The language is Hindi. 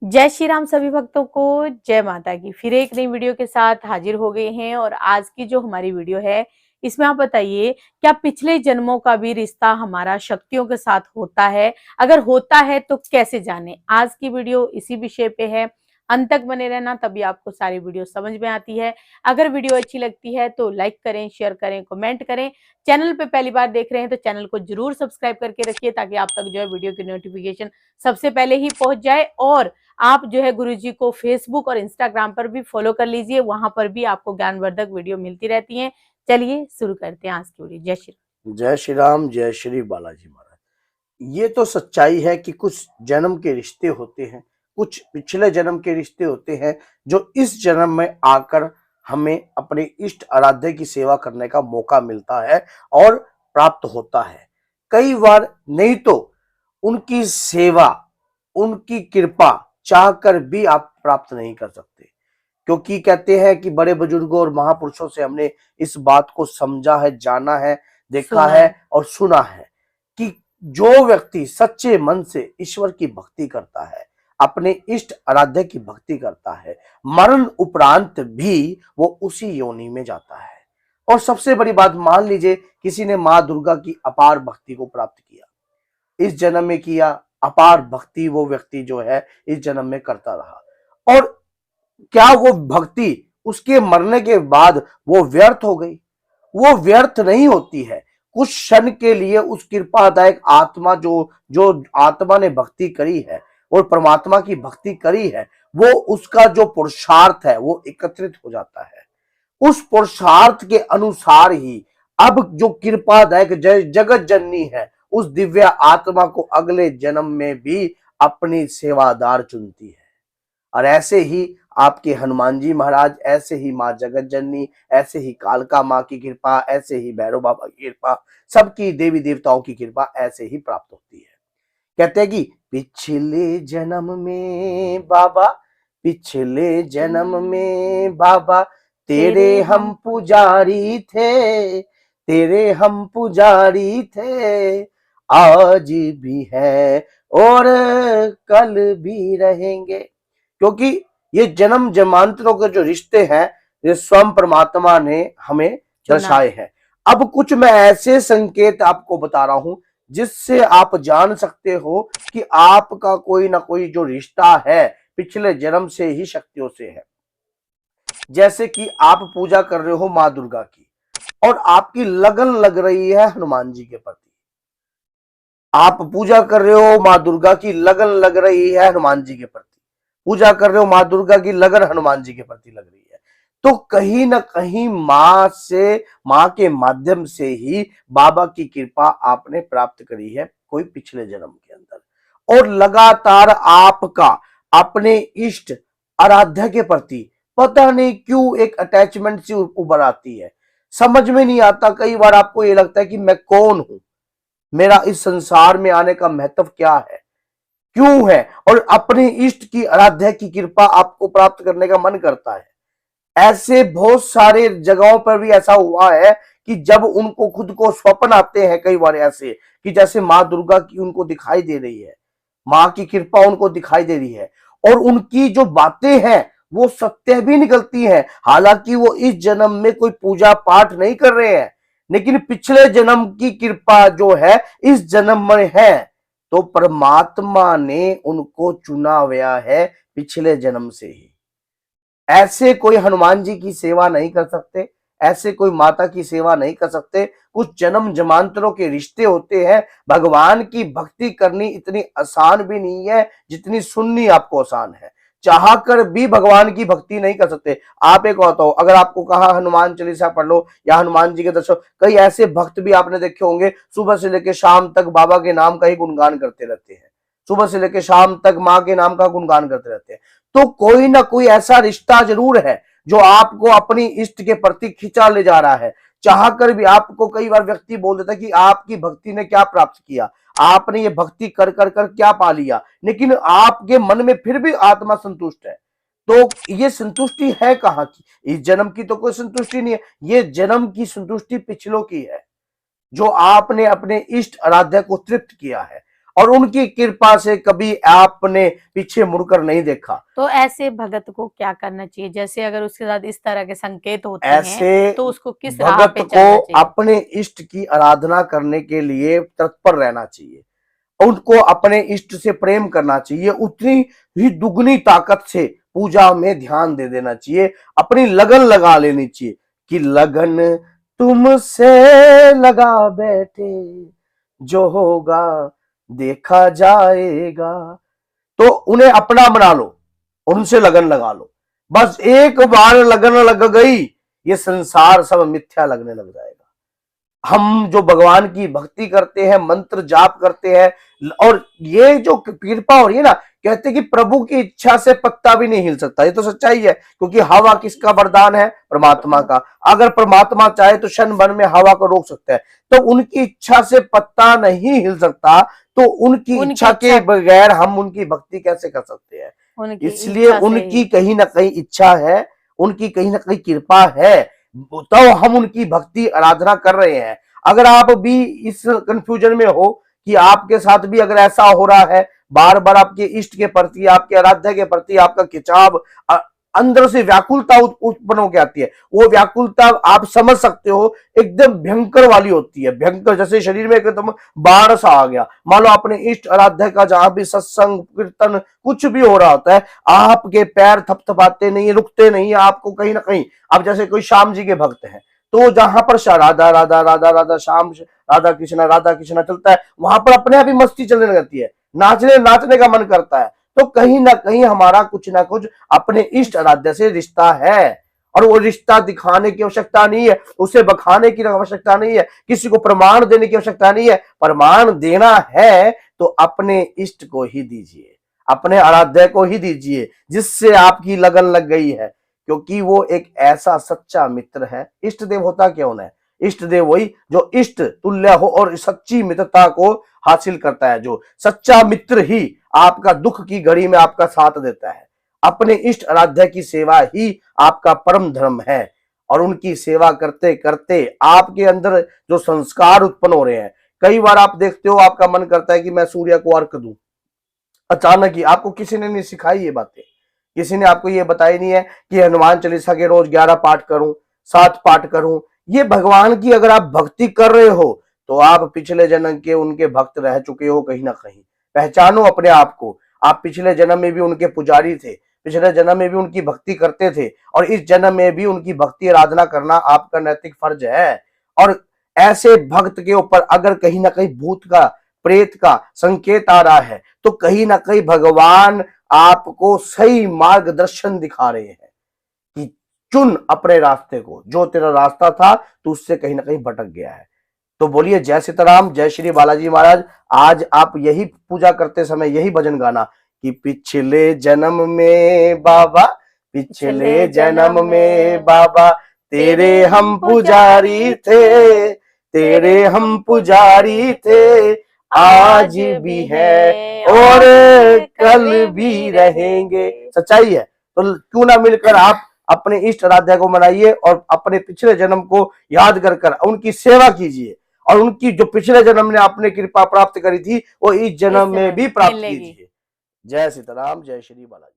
जय श्री राम सभी भक्तों को। जय माता की। फिर एक नई वीडियो के साथ हाजिर हो गए हैं और आज की जो हमारी वीडियो है इसमें आप बताइए, क्या पिछले जन्मों का भी रिश्ता हमारा शक्तियों के साथ होता है? अगर होता है तो कैसे जाने? आज की वीडियो इसी विषय पे है। अंत तक बने रहना, तभी आपको सारी वीडियो समझ में आती है। अगर वीडियो अच्छी लगती है तो लाइक करें, शेयर करें, कमेंट करें। चैनल पे पहली बार देख रहे हैं तो चैनल को जरूर सब्सक्राइब करके रखिए, ताकि आप तक जो है वीडियो की नोटिफिकेशन सबसे पहले ही पहुंच जाए। और आप जो है गुरुजी को फेसबुक और इंस्टाग्राम पर भी फॉलो कर लीजिए, वहां पर भी आपको ज्ञानवर्धक वीडियो मिलती रहती हैं। चलिए शुरू करते हैं आज की वीडियो। जय श्री जय श्री राम, जय श्री बालाजी महाराज। ये तो सच्चाई है कि कुछ जन्म के रिश्ते होते हैं, कुछ पिछले जन्म के रिश्ते होते हैं जो इस जन्म में आकर हमें अपने इष्ट आराध्य की सेवा करने का मौका मिलता है और प्राप्त होता है। कई बार नहीं तो उनकी सेवा, उनकी कृपा चाहकर भी आप प्राप्त नहीं कर सकते, क्योंकि कहते हैं कि बड़े बुजुर्गों और महापुरुषों से हमने इस बात को समझा है, जाना है, देखा सुना है है। और सुना है कि जो व्यक्ति सच्चे मन से ईश्वर की भक्ति करता है, अपने इष्ट आराध्य की भक्ति करता है, मरण उपरांत भी वो उसी योनि में जाता है। और सबसे बड़ी बात, मान लीजिए किसी ने माँ दुर्गा की अपार भक्ति को प्राप्त किया, इस जन्म में किया, अपार भक्ति वो व्यक्ति जो है इस जन्म में करता रहा, और क्या वो भक्ति उसके मरने के बाद वो व्यर्थ हो गई? वो व्यर्थ नहीं होती है। कुछ क्षण के लिए उस कृपादायक आत्मा जो जो आत्मा ने भक्ति करी है और परमात्मा की भक्ति करी है, वो उसका जो पुरुषार्थ है वो एकत्रित हो जाता है। उस पुरुषार्थ के अनुसार ही अब जो कृपादायक जगत जननी है, उस दिव्य आत्मा को अगले जन्म में भी अपनी सेवादार चुनती है। और ऐसे ही आपके हनुमान जी महाराज, ऐसे ही माँ जगत जननी, ऐसे ही कालका माँ की कृपा, ऐसे ही भैरव बाबा की कृपा, सबकी देवी देवताओं की कृपा ऐसे ही प्राप्त होती है। कहते हैं कि पिछले जन्म में बाबा, पिछले जन्म में बाबा, तेरे हम पुजारी थे, तेरे हम पुजारी थे, आज भी है और कल भी रहेंगे। क्योंकि ये जन्म जन्मांतरों के जो रिश्ते हैं, ये स्वयं परमात्मा ने हमें दर्शाए हैं। अब कुछ मैं ऐसे संकेत आपको बता रहा हूं जिससे आप जान सकते हो कि आपका कोई ना कोई जो रिश्ता है पिछले जन्म से ही शक्तियों से है। जैसे कि आप पूजा कर रहे हो माँ दुर्गा की और आपकी लगन लग रही है हनुमान जी के प्रति, आप पूजा कर रहे हो माँ दुर्गा की, लगन लग रही है हनुमान जी के प्रति, पूजा कर रहे हो माँ दुर्गा की, लगन हनुमान जी के प्रति लग रही है, तो कहीं ना कहीं माँ से, माँ के माध्यम से ही बाबा की कृपा आपने प्राप्त करी है कोई पिछले जन्म के अंदर। और लगातार आपका अपने इष्ट आराध्य के प्रति पता नहीं क्यों एक अटैचमेंट सी उभर आती है। समझ में नहीं आता, कई बार आपको ये लगता है कि मैं कौन हूं, मेरा इस संसार में आने का महत्व क्या है, क्यों है, और अपने इष्ट की आराध्य की कृपा आपको प्राप्त करने का मन करता है। ऐसे बहुत सारे जगहों पर भी ऐसा हुआ है कि जब उनको खुद को स्वप्न आते हैं, कई बार ऐसे कि जैसे माँ दुर्गा की उनको दिखाई दे रही है, माँ की कृपा उनको दिखाई दे रही है और उनकी जो बातें हैं वो सत्य भी निकलती हैं। हालांकि वो इस जन्म में कोई पूजा पाठ नहीं कर रहे हैं, लेकिन पिछले जन्म की कृपा जो है इस जन्म में है, तो परमात्मा ने उनको चुना हुआ है पिछले जन्म से ही। ऐसे कोई हनुमान जी की सेवा नहीं कर सकते, ऐसे कोई माता की सेवा नहीं कर सकते। कुछ जन्म जमांतरों के रिश्ते होते हैं। भगवान की भक्ति करनी इतनी आसान भी नहीं है जितनी सुननी आपको आसान है। चाह कर भी भगवान की भक्ति नहीं कर सकते। आप एक होता हो, अगर आपको कहा हनुमान चालीसा पढ़ लो या हनुमान जी के दर्शन, कई ऐसे भक्त भी आपने देखे होंगे सुबह से लेकर शाम तक बाबा के नाम का ही गुणगान करते रहते हैं, सुबह से लेकर शाम तक माँ के नाम का गुणगान करते रहते हैं। तो कोई ना कोई ऐसा रिश्ता जरूर है जो आपको अपनी इष्ट के प्रति खिंचा ले जा रहा है। चाह कर भी आपको कई बार व्यक्ति बोल देता है कि आपकी भक्ति ने क्या प्राप्त किया, आपने ये भक्ति कर कर कर क्या पा लिया, लेकिन आपके मन में फिर भी आत्मा संतुष्ट है। तो ये संतुष्टि है कहां की? इस जन्म की तो कोई संतुष्टि नहीं है, ये जन्म की संतुष्टि पिछलों की है, जो आपने अपने इष्ट आराध्य को तृप्त किया है। और उनकी कृपा से कभी आपने पीछे मुड़कर नहीं देखा। तो ऐसे भगत को क्या करना चाहिए? जैसे अगर उसके साथ इस तरह के संकेत होते हैं ऐसे तो उसको किस राह भगत पे को चलना चाहिए? अपने इष्ट की आराधना करने के लिए तत्पर रहना चाहिए, उनको अपने इष्ट से प्रेम करना चाहिए, उतनी ही दुगनी ताकत से पूजा में ध्यान दे देना चाहिए, अपनी लगन लगा लेनी चाहिए कि लगन तुमसे लगा बैठे, जो होगा देखा जाएगा। तो उन्हें अपना बना लो और उनसे लगन लगा लो। बस एक बार लगन लग गई, ये संसार सब मिथ्या लगने लग जाएगा। हम जो भगवान की भक्ति करते हैं, मंत्र जाप करते हैं, और ये जो कृपा हो रही है ना, कहते हैं कि प्रभु की इच्छा से पत्ता भी नहीं हिल सकता। ये तो सच्चाई है, क्योंकि हवा किसका वरदान है? परमात्मा का। अगर परमात्मा चाहे तो क्षण भर में हवा को रोक सकता है, तो उनकी इच्छा से पत्ता नहीं हिल सकता, तो उनकी इच्छा के बगैर हम उनकी भक्ति कैसे कर सकते हैं? इसलिए उनकी कहीं ना कहीं इच्छा है, उनकी कहीं ना कहीं कृपा है, तो हम उनकी भक्ति आराधना कर रहे हैं। अगर आप भी इस कंफ्यूजन में हो कि आपके साथ भी अगर ऐसा हो रहा है, बार बार आपके इष्ट के प्रति, आपके आराध्य के प्रति आपका खिंचाव, अंदर से व्याकुलता उत्पन्न होकर आती है, वो व्याकुलता आप समझ सकते हो एकदम भयंकर वाली होती है। भयंकर, जैसे शरीर में एकदम बाढ़ सा आ गया। मान लो अपने इष्ट आराध्य का जहां भी सत्संग कीर्तन कुछ भी हो रहा होता है, आपके पैर थपथपाते नहीं, रुकते नहीं, आपको कहीं ना कहीं, अब जैसे कोई श्याम जी के भक्त हैं, तो जहां पर राधा राधा राधा राधा श्याम राधा कृष्णा चलता है, वहां पर अपने आप ही मस्ती चलने लगती है, नाचने का मन करता है। तो कहीं ना कहीं हमारा कुछ ना कुछ अपने इष्ट आराध्य से रिश्ता है, और वो रिश्ता दिखाने की आवश्यकता नहीं है, उसे बखाने की आवश्यकता नहीं है, किसी को प्रमाण देने की आवश्यकता नहीं है। प्रमाण देना है तो अपने इष्ट को ही दीजिए, अपने आराध्य को ही दीजिए, जिससे आपकी लगन लग गई है, क्योंकि वो एक ऐसा सच्चा मित्र है। इष्ट देव होता कौन है? इष्ट देव वही जो इष्ट तुल्य हो और सच्ची मित्रता को हासिल करता है। जो सच्चा मित्र ही आपका दुख की घड़ी में आपका साथ देता है। अपने इष्ट आराध्य की सेवा ही आपका परम धर्म है, और उनकी सेवा करते करते आपके अंदर जो संस्कार उत्पन्न हो रहे हैं, कई बार आप देखते हो आपका मन करता है कि मैं सूर्य को अर्घ दूं, अचानक ही आपको किसी ने नहीं सिखाई ये बातें, किसी ने आपको ये बताई नहीं है कि हनुमान चालीसा के रोज 11 पाठ करूं, 7 पाठ करूं। ये भगवान की अगर आप भक्ति कर रहे हो तो आप पिछले जन्म के उनके भक्त रह चुके हो कहीं ना कहीं। पहचानो अपने आप को, आप पिछले जन्म में भी उनके पुजारी थे, पिछले जन्म में भी उनकी भक्ति करते थे, और इस जन्म में भी उनकी भक्ति आराधना करना आपका नैतिक फर्ज है। और ऐसे भक्त के ऊपर अगर कहीं ना कहीं भूत का, प्रेत का संकेत आ रहा है, तो कहीं ना कहीं भगवान आपको सही मार्गदर्शन दिखा रहे हैं कि चुन अपने रास्ते को, जो तेरा रास्ता था तो उससे कहीं ना कहीं भटक गया है। तो बोलिए जय सीताराम, जय श्री बालाजी महाराज। आज आप यही पूजा करते समय यही भजन गाना कि पिछले जन्म में बाबा, पिछले जन्म में बाबा, तेरे हम पुजारी थे, तेरे हम पुजारी थे, आज भी है और कल भी रहेंगे। सच्चाई है, तो क्यों ना मिलकर आप अपने इष्ट आराध्य को मनाइए और अपने पिछले जन्म को याद कर उनकी सेवा कीजिए, और उनकी जो पिछले जन्म ने आपने कृपा प्राप्त करी थी वो इस जन्म में भी प्राप्त कीजिए। जय सीताराम, जय श्री बालाजी।